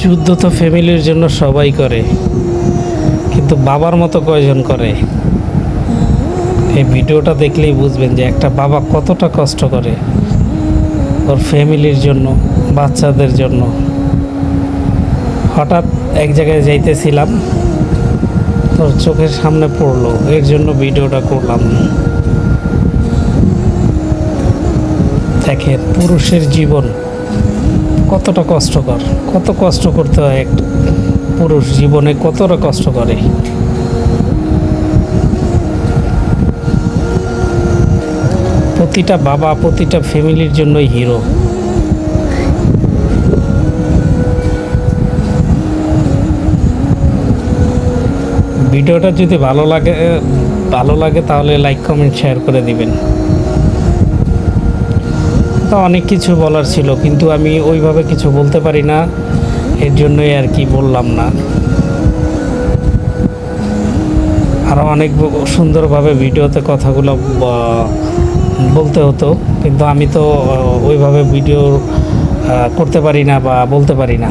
যুদ্ধ তো ফ্যামিলির জন্য সবাই করে, কিন্তু বাবার মতো কয়জন করে? এই ভিডিওটা দেখলেই বুঝবেন যে একটা বাবা কতটা কষ্ট করে ওর ফ্যামিলির জন্য, বাচ্চাদের জন্য। হঠাৎ এক জায়গায় যাইতেছিলাম, তোর চোখের সামনে পড়লো, এর জন্য ভিডিওটা করলাম। দেখেন পুরুষের জীবন কতটা কষ্টকর, কত কষ্ট করতে হয় একটা পুরুষ জীবনে, কতটা কষ্ট করে। প্রতিটা বাবা, প্রতিটা ফ্যামিলির জন্যই হিরো। ভিডিওটা যদি ভালো লাগে তাহলে লাইক কমেন্ট শেয়ার করে দিবেন। তো অনেক কিছু বলার ছিল, কিন্তু আমি ওইভাবে কিছু বলতে পারি না, এর জন্যই আর কি বললাম না। আরও অনেক সুন্দরভাবে ভিডিওতে কথাগুলো বলতে হতো, কিন্তু আমি তো ওইভাবে ভিডিও করতে পারি না বা বলতে পারি না।